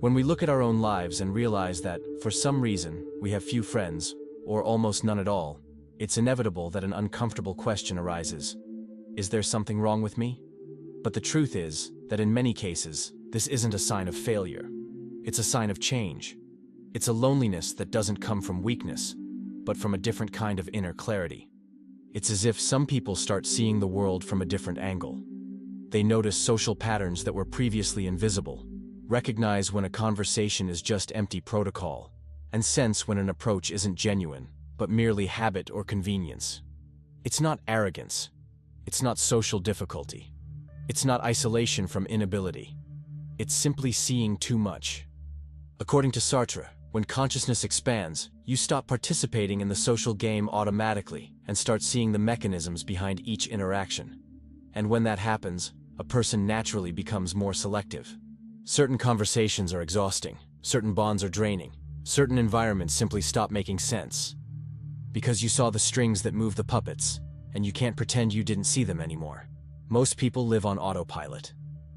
When we look at our own lives and realize that, for some reason, we have few friends, or almost none at all, it's inevitable that an uncomfortable question arises. Is there something wrong with me? But the truth is that in many cases, this isn't a sign of failure. It's a sign of change. It's a loneliness that doesn't come from weakness, but from a different kind of inner clarity. It's as if some people start seeing the world from a different angle. They notice social patterns that were previously invisible, recognize when a conversation is just empty protocol, and sense when an approach isn't genuine, but merely habit or convenience. It's not arrogance. It's not social difficulty. It's not isolation from inability. It's simply seeing too much. According to Sartre, when consciousness expands, you stop participating in the social game automatically and start seeing the mechanisms behind each interaction. And when that happens, a person naturally becomes more selective. Certain conversations are exhausting, certain bonds are draining, certain environments simply stop making sense. Because you saw the strings that move the puppets, and you can't pretend you didn't see them anymore. Most people live on autopilot.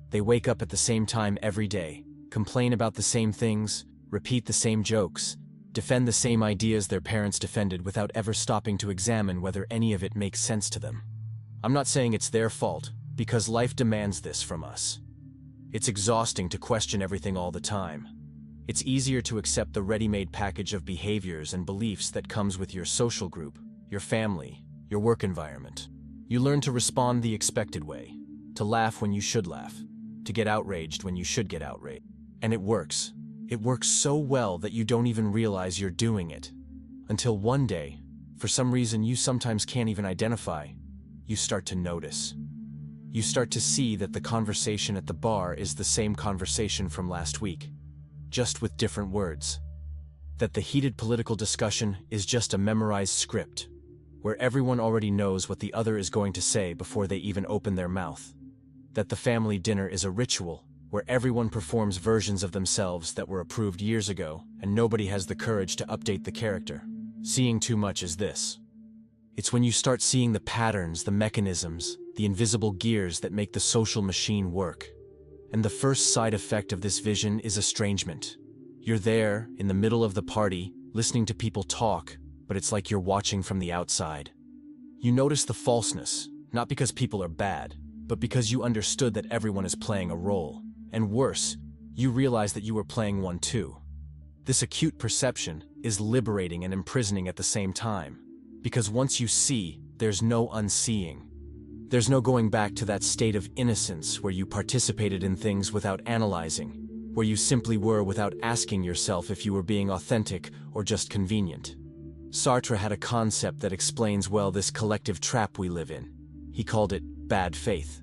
They wake up at the same time every day, complain about the same things, repeat the same jokes, defend the same ideas their parents defended without ever stopping to examine whether any of it makes sense to them. I'm not saying it's their fault, because life demands this from us. It's exhausting to question everything all the time. It's easier to accept the ready-made package of behaviors and beliefs that comes with your social group, your family, your work environment. You learn to respond the expected way, to laugh when you should laugh, to get outraged when you should get outraged. And it works. It works so well that you don't even realize you're doing it. Until one day, for some reason you sometimes can't even identify, you start to notice. You start to see that the conversation at the bar is the same conversation from last week, just with different words. That the heated political discussion is just a memorized script, where everyone already knows what the other is going to say before they even open their mouth. That the family dinner is a ritual, where everyone performs versions of themselves that were approved years ago, and nobody has the courage to update the character. Seeing too much is this. It's when you start seeing the patterns, the mechanisms, the invisible gears that make the social machine work. And the first side effect of this vision is estrangement. You're there, in the middle of the party, listening to people talk, but it's like you're watching from the outside. You notice the falseness, not because people are bad, but because you understood that everyone is playing a role. And worse, you realize that you were playing one too. This acute perception is liberating and imprisoning at the same time, because once you see, there's no unseeing. There's no going back to that state of innocence where you participated in things without analyzing, where you simply were without asking yourself if you were being authentic or just convenient. Sartre had a concept that explains well this collective trap we live in. He called it bad faith.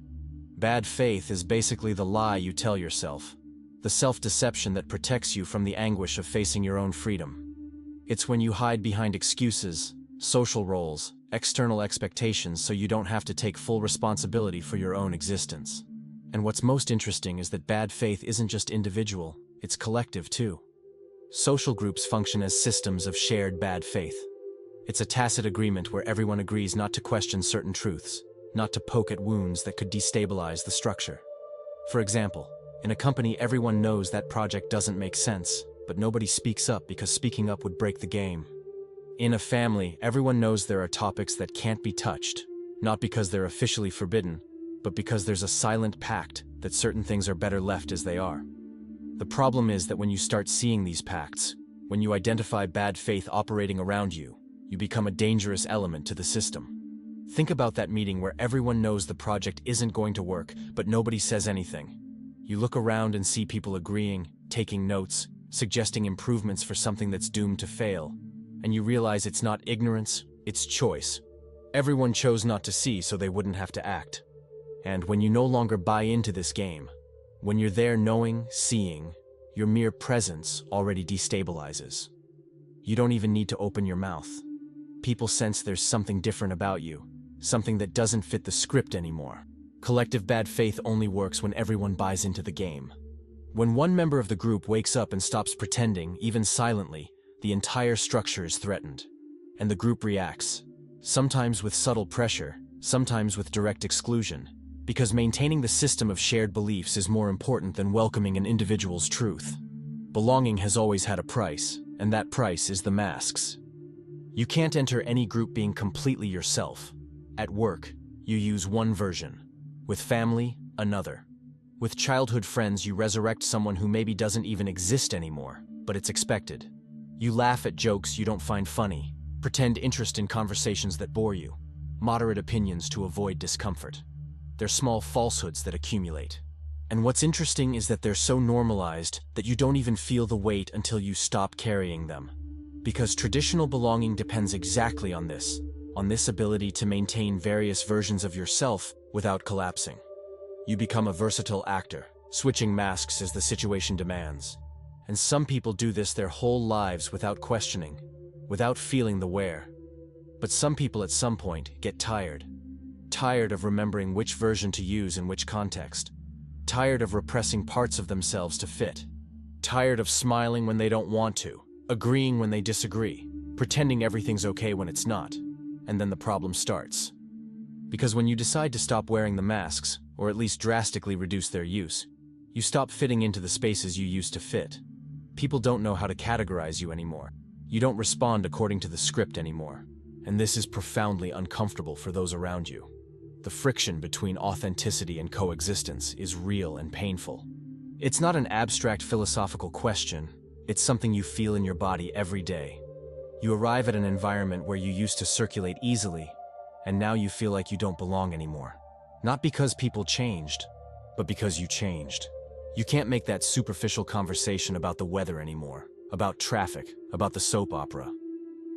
Bad faith is basically the lie you tell yourself, the self-deception that protects you from the anguish of facing your own freedom. It's when you hide behind excuses, social roles, external expectations so you don't have to take full responsibility for your own existence. And what's most interesting is that bad faith isn't just individual, it's collective too. Social groups function as systems of shared bad faith. It's a tacit agreement where everyone agrees not to question certain truths, not to poke at wounds that could destabilize the structure. For example, in a company everyone knows that project doesn't make sense, but nobody speaks up because speaking up would break the game. In a family, everyone knows there are topics that can't be touched, not because they're officially forbidden, but because there's a silent pact that certain things are better left as they are. The problem is that when you start seeing these pacts, when you identify bad faith operating around you, you become a dangerous element to the system. Think about that meeting where everyone knows the project isn't going to work, but nobody says anything. You look around and see people agreeing, taking notes, suggesting improvements for something that's doomed to fail. And you realize it's not ignorance, it's choice. Everyone chose not to see so they wouldn't have to act. And when you no longer buy into this game, when you're there knowing, seeing, your mere presence already destabilizes. You don't even need to open your mouth. People sense there's something different about you, something that doesn't fit the script anymore. Collective bad faith only works when everyone buys into the game. When one member of the group wakes up and stops pretending, even silently, the entire structure is threatened. And the group reacts, sometimes with subtle pressure, sometimes with direct exclusion, because maintaining the system of shared beliefs is more important than welcoming an individual's truth. Belonging has always had a price, and that price is the masks. You can't enter any group being completely yourself. At work, you use one version. With family, another. With childhood friends, you resurrect someone who maybe doesn't even exist anymore, but it's expected. You laugh at jokes you don't find funny, pretend interest in conversations that bore you, moderate opinions to avoid discomfort. They're small falsehoods that accumulate. And what's interesting is that they're so normalized that you don't even feel the weight until you stop carrying them. Because traditional belonging depends exactly on this ability to maintain various versions of yourself without collapsing. You become a versatile actor, switching masks as the situation demands. And some people do this their whole lives without questioning, without feeling the wear. But some people at some point get tired. Tired of remembering which version to use in which context. Tired of repressing parts of themselves to fit. Tired of smiling when they don't want to, agreeing when they disagree, pretending everything's okay when it's not. And then the problem starts. Because when you decide to stop wearing the masks, or at least drastically reduce their use, you stop fitting into the spaces you used to fit. People don't know how to categorize you anymore. You don't respond according to the script anymore. And this is profoundly uncomfortable for those around you. The friction between authenticity and coexistence is real and painful. It's not an abstract philosophical question, it's something you feel in your body every day. You arrive at an environment where you used to circulate easily, and now you feel like you don't belong anymore. Not because people changed, but because you changed. You can't make that superficial conversation about the weather anymore, about traffic, about the soap opera.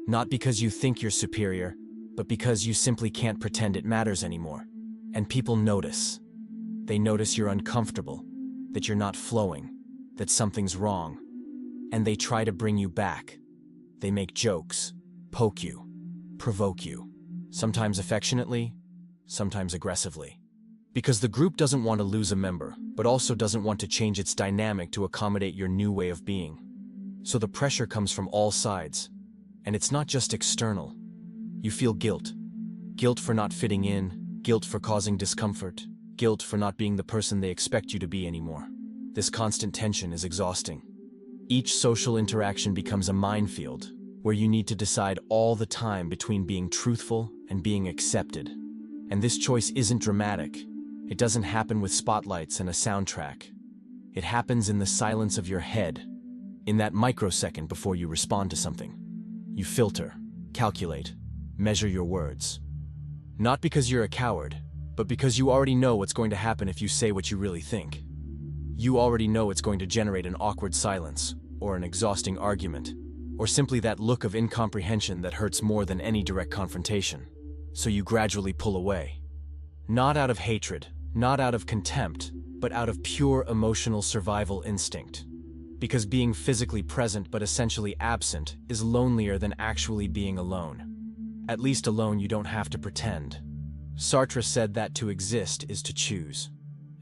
Not because you think you're superior, but because you simply can't pretend it matters anymore. And people notice. They notice you're uncomfortable, that you're not flowing, that something's wrong. And they try to bring you back. They make jokes, poke you, provoke you, sometimes affectionately, sometimes aggressively. Because the group doesn't want to lose a member, but also doesn't want to change its dynamic to accommodate your new way of being. So the pressure comes from all sides. And it's not just external. You feel guilt. Guilt for not fitting in, guilt for causing discomfort, guilt for not being the person they expect you to be anymore. This constant tension is exhausting. Each social interaction becomes a minefield, where you need to decide all the time between being truthful and being accepted. And this choice isn't dramatic. It doesn't happen with spotlights and a soundtrack. It happens in the silence of your head, in that microsecond before you respond to something. You filter, calculate, measure your words. Not because you're a coward, but because you already know what's going to happen if you say what you really think. You already know it's going to generate an awkward silence, or an exhausting argument, or simply that look of incomprehension that hurts more than any direct confrontation. So you gradually pull away. Not out of hatred, not out of contempt, but out of pure emotional survival instinct. Because being physically present but essentially absent is lonelier than actually being alone. At least alone you don't have to pretend. Sartre said that to exist is to choose.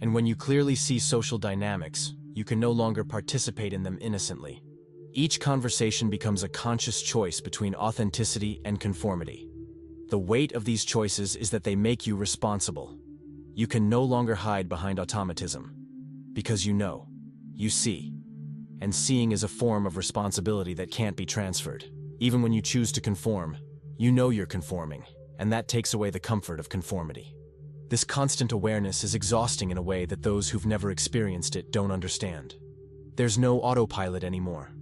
And when you clearly see social dynamics, you can no longer participate in them innocently. Each conversation becomes a conscious choice between authenticity and conformity. The weight of these choices is that they make you responsible. You can no longer hide behind automatism. Because you know. You see. And seeing is a form of responsibility that can't be transferred. Even when you choose to conform, you know you're conforming, and that takes away the comfort of conformity. This constant awareness is exhausting in a way that those who've never experienced it don't understand. There's no autopilot anymore.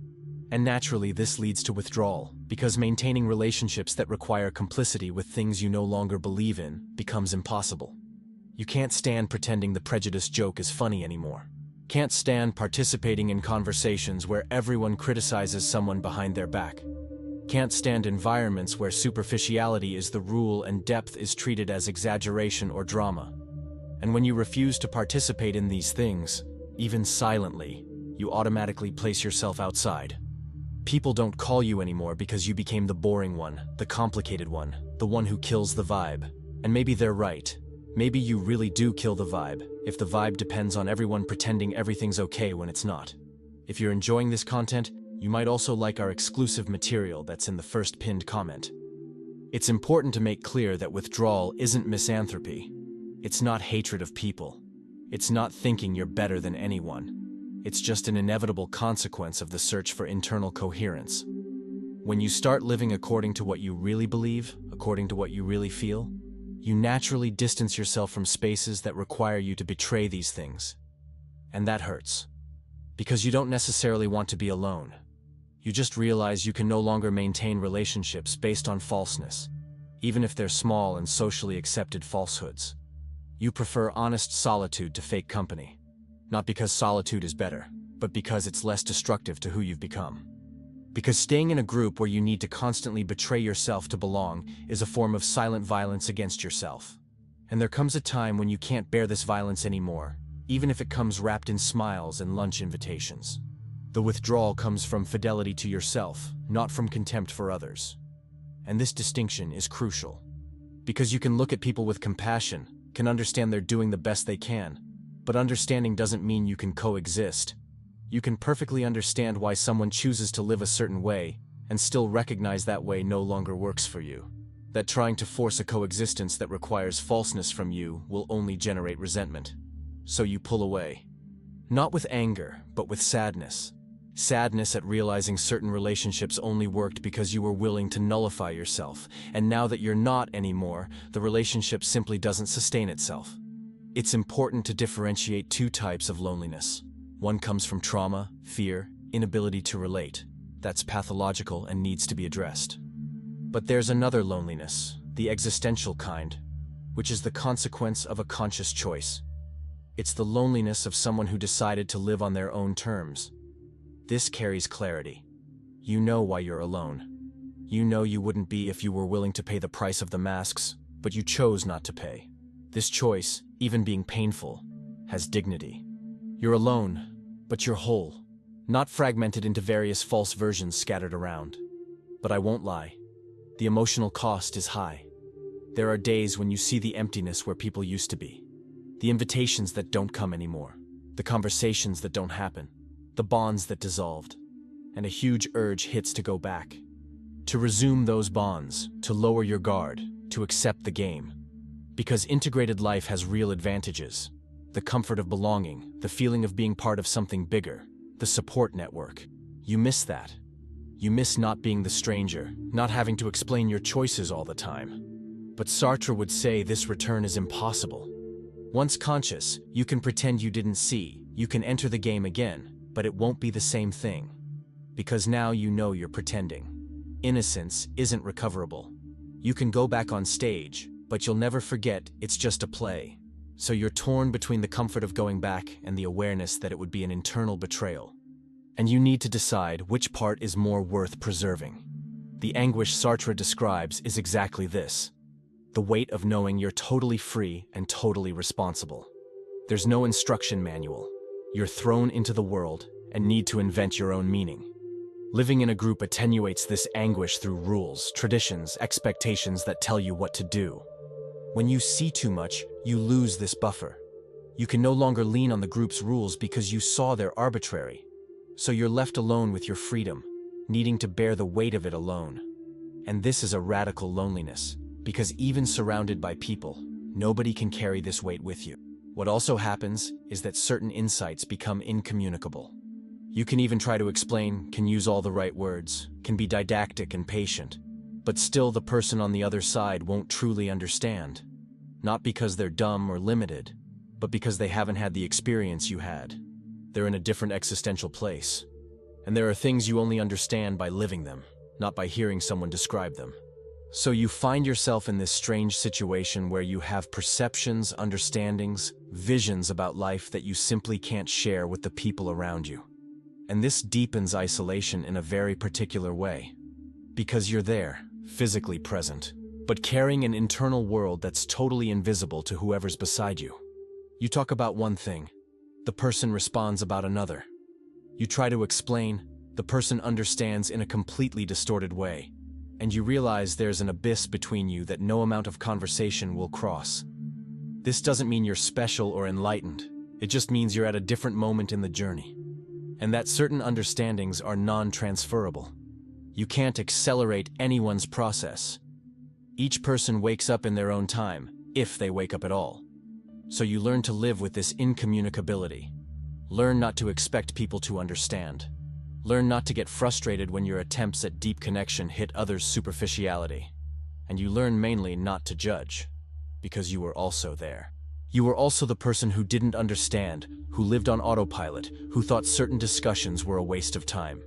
And naturally, this leads to withdrawal, because maintaining relationships that require complicity with things you no longer believe in becomes impossible. You can't stand pretending the prejudice joke is funny anymore. Can't stand participating in conversations where everyone criticizes someone behind their back. Can't stand environments where superficiality is the rule and depth is treated as exaggeration or drama. And when you refuse to participate in these things, even silently, you automatically place yourself outside. People don't call you anymore because you became the boring one, the complicated one, the one who kills the vibe. And maybe they're right. Maybe you really do kill the vibe, if the vibe depends on everyone pretending everything's okay when it's not. If you're enjoying this content, you might also like our exclusive material that's in the first pinned comment. It's important to make clear that withdrawal isn't misanthropy. It's not hatred of people. It's not thinking you're better than anyone. It's just an inevitable consequence of the search for internal coherence. When you start living according to what you really believe, according to what you really feel, you naturally distance yourself from spaces that require you to betray these things. And that hurts. Because you don't necessarily want to be alone. You just realize you can no longer maintain relationships based on falseness, even if they're small and socially accepted falsehoods. You prefer honest solitude to fake company. Not because solitude is better, but because it's less destructive to who you've become. Because staying in a group where you need to constantly betray yourself to belong is a form of silent violence against yourself. And there comes a time when you can't bear this violence anymore, even if it comes wrapped in smiles and lunch invitations. The withdrawal comes from fidelity to yourself, not from contempt for others. And this distinction is crucial. Because you can look at people with compassion, can understand they're doing the best they can, but understanding doesn't mean you can coexist. You can perfectly understand why someone chooses to live a certain way, and still recognize that way no longer works for you. That trying to force a coexistence that requires falseness from you will only generate resentment. So you pull away. Not with anger, but with sadness. Sadness at realizing certain relationships only worked because you were willing to nullify yourself, and now that you're not anymore, the relationship simply doesn't sustain itself. It's important to differentiate two types of loneliness. One comes from trauma, fear, inability to relate. That's pathological and needs to be addressed. But there's another loneliness, the existential kind, which is the consequence of a conscious choice. It's the loneliness of someone who decided to live on their own terms. This carries clarity. You know why you're alone. You know you wouldn't be if you were willing to pay the price of the masks, but you chose not to pay. This choice, even being painful, has dignity. You're alone, but you're whole, not fragmented into various false versions scattered around. But I won't lie. The emotional cost is high. There are days when you see the emptiness where people used to be. The invitations that don't come anymore. The conversations that don't happen. The bonds that dissolved, and a huge urge hits to go back. To resume those bonds, to lower your guard, to accept the game. Because integrated life has real advantages. The comfort of belonging, the feeling of being part of something bigger, the support network. You miss that. You miss not being the stranger, not having to explain your choices all the time. But Sartre would say this return is impossible. Once conscious, you can pretend you didn't see, you can enter the game again, but it won't be the same thing. Because now you know you're pretending. Innocence isn't recoverable. You can go back on stage, but you'll never forget it's just a play. So you're torn between the comfort of going back and the awareness that it would be an internal betrayal. And you need to decide which part is more worth preserving. The anguish Sartre describes is exactly this. The weight of knowing you're totally free and totally responsible. There's no instruction manual. You're thrown into the world and need to invent your own meaning. Living in a group attenuates this anguish through rules, traditions, expectations that tell you what to do. When you see too much, you lose this buffer. You can no longer lean on the group's rules because you saw they're arbitrary. So you're left alone with your freedom, needing to bear the weight of it alone. And this is a radical loneliness, because even surrounded by people, nobody can carry this weight with you. What also happens is that certain insights become incommunicable. You can even try to explain, can use all the right words, can be didactic and patient, but still the person on the other side won't truly understand. Not because they're dumb or limited, but because they haven't had the experience you had. They're in a different existential place. And there are things you only understand by living them, not by hearing someone describe them. So you find yourself in this strange situation where you have perceptions, understandings, visions about life that you simply can't share with the people around you. And this deepens isolation in a very particular way. Because you're there, physically present, but carrying an internal world that's totally invisible to whoever's beside you. You talk about one thing, the person responds about another. You try to explain, the person understands in a completely distorted way. And you realize there's an abyss between you that no amount of conversation will cross. This doesn't mean you're special or enlightened. It just means you're at a different moment in the journey. And that certain understandings are non-transferable. You can't accelerate anyone's process. Each person wakes up in their own time, if they wake up at all. So you learn to live with this incommunicability. Learn not to expect people to understand. Learn not to get frustrated when your attempts at deep connection hit others' superficiality. And you learn mainly not to judge, because you were also there. You were also the person who didn't understand, who lived on autopilot, who thought certain discussions were a waste of time.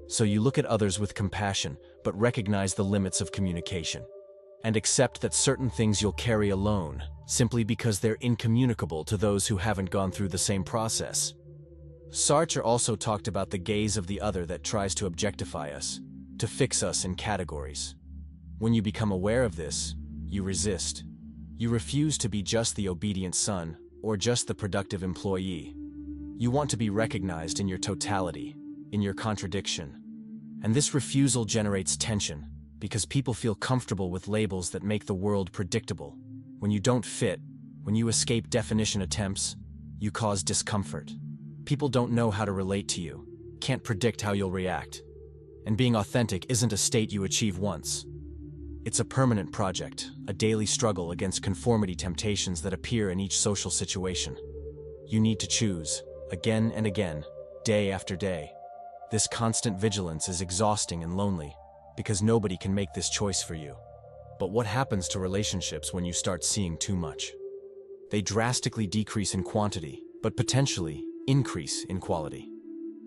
So you look at others with compassion, but recognize the limits of communication. And accept that certain things you'll carry alone, simply because they're incommunicable to those who haven't gone through the same process. Sartre also talked about the gaze of the other that tries to objectify us, to fix us in categories. When you become aware of this, you resist. You refuse to be just the obedient son, or just the productive employee. You want to be recognized in your totality, in your contradiction. And this refusal generates tension, because people feel comfortable with labels that make the world predictable. When you don't fit, when you escape definition attempts, you cause discomfort. People don't know how to relate to you, can't predict how you'll react. And being authentic isn't a state you achieve once. It's a permanent project, a daily struggle against conformity temptations that appear in each social situation. You need to choose, again and again, day after day. This constant vigilance is exhausting and lonely, because nobody can make this choice for you. But what happens to relationships when you start seeing too much? They drastically decrease in quantity, but potentially increase in quality.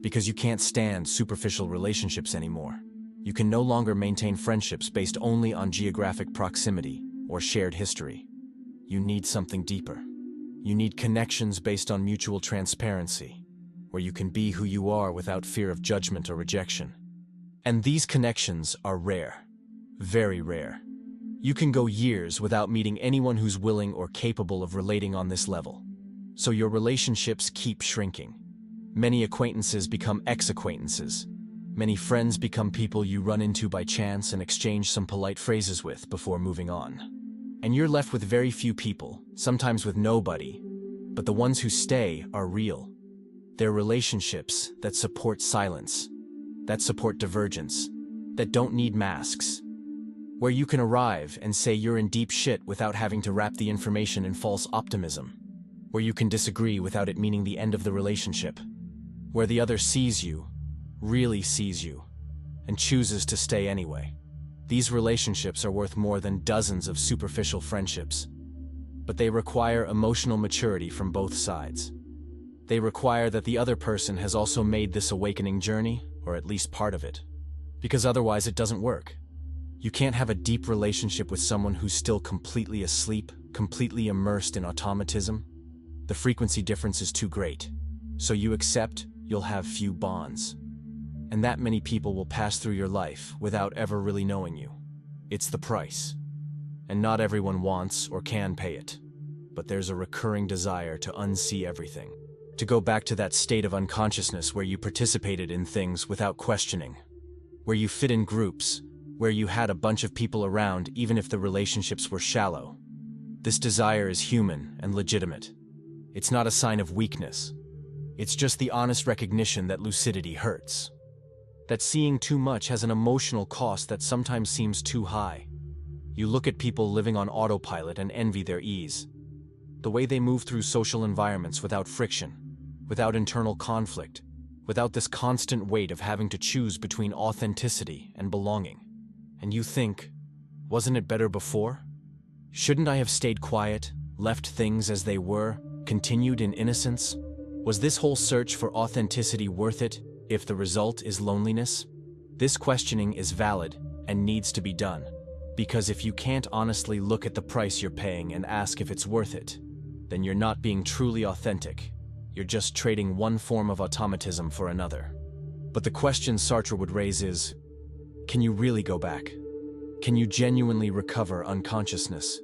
Because you can't stand superficial relationships anymore. You can no longer maintain friendships based only on geographic proximity or shared history. You need something deeper. You need connections based on mutual transparency, where you can be who you are without fear of judgment or rejection. And these connections are rare, very rare. You can go years without meeting anyone who's willing or capable of relating on this level. So your relationships keep shrinking. Many acquaintances become ex-acquaintances. Many friends become people you run into by chance and exchange some polite phrases with before moving on. And you're left with very few people, sometimes with nobody, but the ones who stay are real. They're relationships that support silence, that support divergence, that don't need masks, where you can arrive and say you're in deep shit without having to wrap the information in false optimism, where you can disagree without it meaning the end of the relationship, where the other sees you, really sees you, and chooses to stay anyway. These relationships are worth more than dozens of superficial friendships, but they require emotional maturity from both sides. They require that the other person has also made this awakening journey, or at least part of it, because otherwise it doesn't work. You can't have a deep relationship with someone who's still completely asleep, completely immersed in automatism. The frequency difference is too great, so you accept you'll have few bonds. And that many people will pass through your life without ever really knowing you. It's the price. And not everyone wants or can pay it. But there's a recurring desire to unsee everything. To go back to that state of unconsciousness where you participated in things without questioning. Where you fit in groups, where you had a bunch of people around even if the relationships were shallow. This desire is human and legitimate. It's not a sign of weakness. It's just the honest recognition that lucidity hurts. That seeing too much has an emotional cost that sometimes seems too high. You look at people living on autopilot and envy their ease. The way they move through social environments without friction, without internal conflict, without this constant weight of having to choose between authenticity and belonging. And you think, wasn't it better before? Shouldn't I have stayed quiet, left things as they were, continued in innocence? Was this whole search for authenticity worth it? If the result is loneliness? This questioning is valid and needs to be done, because if you can't honestly look at the price you're paying and ask if it's worth it, then you're not being truly authentic. You're just trading one form of automatism for another. But the question Sartre would raise is, can you really go back? Can you genuinely recover unconsciousness?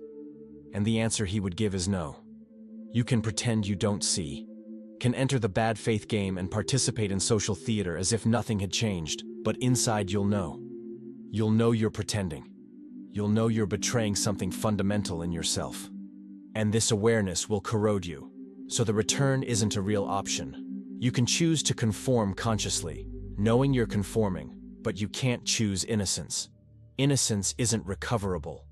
And the answer he would give is no. You can pretend you don't see, can enter the bad faith game and participate in social theater as if nothing had changed, but inside you'll know. You'll know you're pretending. You'll know you're betraying something fundamental in yourself. And this awareness will corrode you, so the return isn't a real option. You can choose to conform consciously, knowing you're conforming, but you can't choose innocence. Innocence isn't recoverable.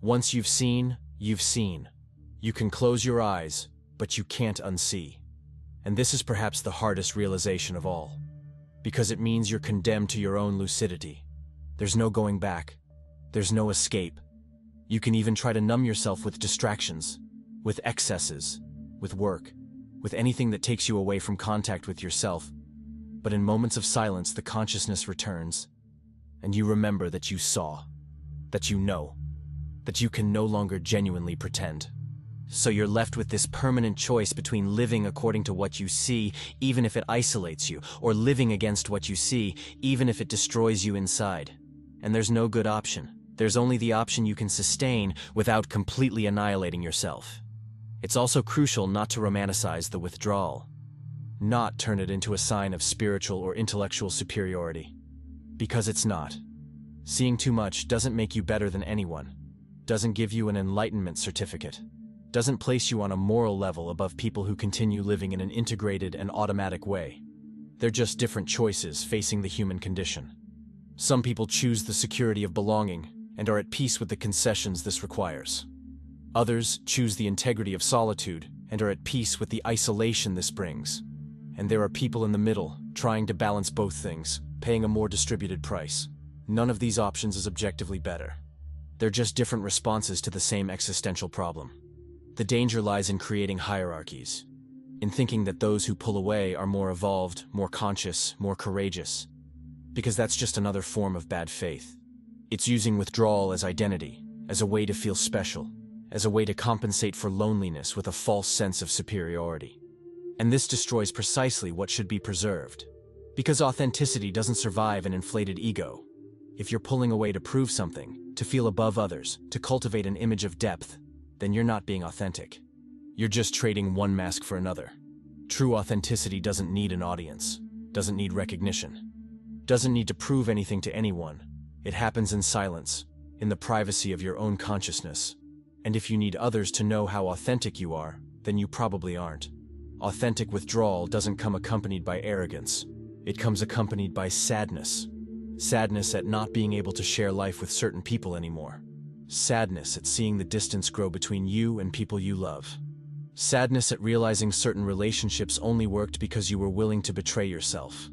Once you've seen, you've seen. You can close your eyes, but you can't unsee. And this is perhaps the hardest realization of all, because it means you're condemned to your own lucidity. There's no going back. There's no escape. You can even try to numb yourself with distractions, with excesses, with work, with anything that takes you away from contact with yourself. But in moments of silence, the consciousness returns, and you remember that you saw, that you know, that you can no longer genuinely pretend. So you're left with this permanent choice between living according to what you see, even if it isolates you, or living against what you see, even if it destroys you inside. And there's no good option. There's only the option you can sustain without completely annihilating yourself. It's also crucial not to romanticize the withdrawal, not turn it into a sign of spiritual or intellectual superiority. Because it's not. Seeing too much doesn't make you better than anyone, doesn't give you an enlightenment certificate, doesn't place you on a moral level above people who continue living in an integrated and automatic way. They're just different choices facing the human condition. Some people choose the security of belonging and are at peace with the concessions this requires. Others choose the integrity of solitude and are at peace with the isolation this brings. And there are people in the middle, trying to balance both things, paying a more distributed price. None of these options is objectively better. They're just different responses to the same existential problem. The danger lies in creating hierarchies, in thinking that those who pull away are more evolved, more conscious, more courageous, because that's just another form of bad faith. It's using withdrawal as identity, as a way to feel special, as a way to compensate for loneliness with a false sense of superiority. And this destroys precisely what should be preserved, because authenticity doesn't survive an inflated ego. If you're pulling away to prove something, to feel above others, to cultivate an image of depth, then you're not being authentic. You're just trading one mask for another. True authenticity doesn't need an audience, doesn't need recognition, doesn't need to prove anything to anyone. It happens in silence, in the privacy of your own consciousness. And if you need others to know how authentic you are, then you probably aren't. Authentic withdrawal doesn't come accompanied by arrogance. It comes accompanied by sadness. Sadness at not being able to share life with certain people anymore. Sadness at seeing the distance grow between you and people you love. Sadness at realizing certain relationships only worked because you were willing to betray yourself.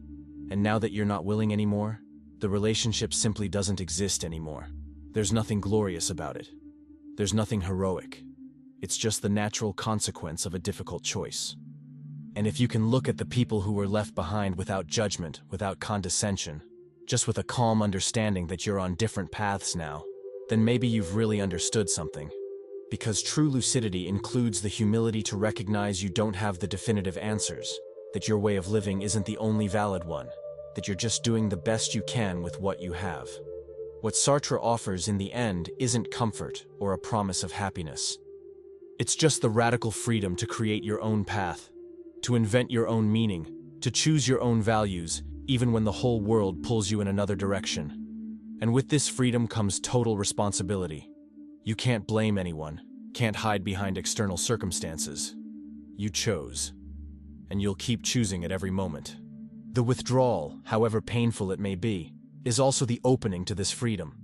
And now that you're not willing anymore, the relationship simply doesn't exist anymore. There's nothing glorious about it. There's nothing heroic. It's just the natural consequence of a difficult choice. And if you can look at the people who were left behind without judgment, without condescension, just with a calm understanding that you're on different paths now, then maybe you've really understood something. Because true lucidity includes the humility to recognize you don't have the definitive answers, that your way of living isn't the only valid one, that you're just doing the best you can with what you have. What Sartre offers in the end isn't comfort or a promise of happiness. It's just the radical freedom to create your own path, to invent your own meaning, to choose your own values, even when the whole world pulls you in another direction. And with this freedom comes total responsibility. You can't blame anyone, can't hide behind external circumstances. You chose, and you'll keep choosing at every moment. The withdrawal, however painful it may be, is also the opening to this freedom.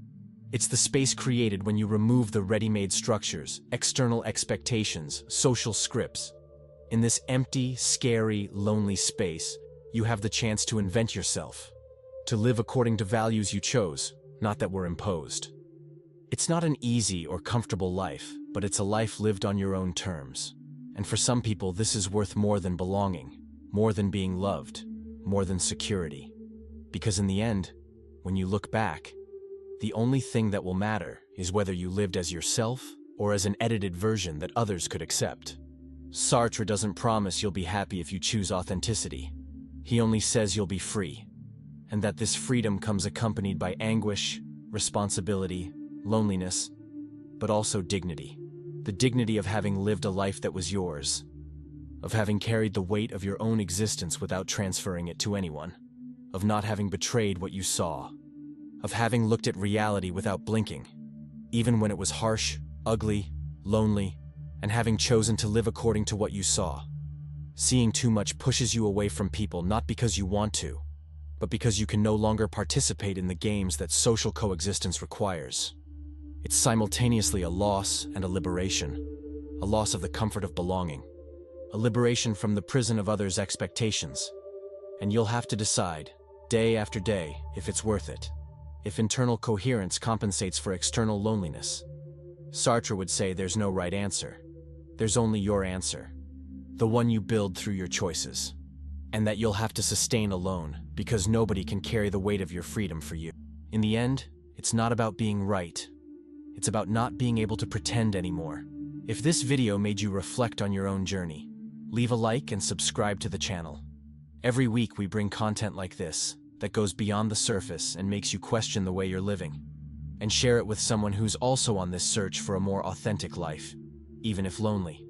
It's the space created when you remove the ready-made structures, external expectations, social scripts. In this empty, scary, lonely space, you have the chance to invent yourself, to live according to values you chose, not that were imposed. It's not an easy or comfortable life, but it's a life lived on your own terms. And for some people, this is worth more than belonging, more than being loved, more than security. Because in the end, when you look back, the only thing that will matter is whether you lived as yourself or as an edited version that others could accept. Sartre doesn't promise you'll be happy if you choose authenticity. He only says you'll be free, and that this freedom comes accompanied by anguish, responsibility, loneliness, but also dignity. The dignity of having lived a life that was yours, of having carried the weight of your own existence without transferring it to anyone, of not having betrayed what you saw, of having looked at reality without blinking, even when it was harsh, ugly, lonely, and having chosen to live according to what you saw. Seeing too much pushes you away from people not because you want to, but because you can no longer participate in the games that social coexistence requires. It's simultaneously a loss and a liberation, a loss of the comfort of belonging, a liberation from the prison of others' expectations. And you'll have to decide, day after day, if it's worth it. If internal coherence compensates for external loneliness. Sartre would say there's no right answer. There's only your answer. The one you build through your choices. And that you'll have to sustain alone, because nobody can carry the weight of your freedom for you. In the end, it's not about being right. It's about not being able to pretend anymore. If this video made you reflect on your own journey, leave a like and subscribe to the channel. Every week we bring content like this, that goes beyond the surface and makes you question the way you're living. And share it with someone who's also on this search for a more authentic life, even if lonely.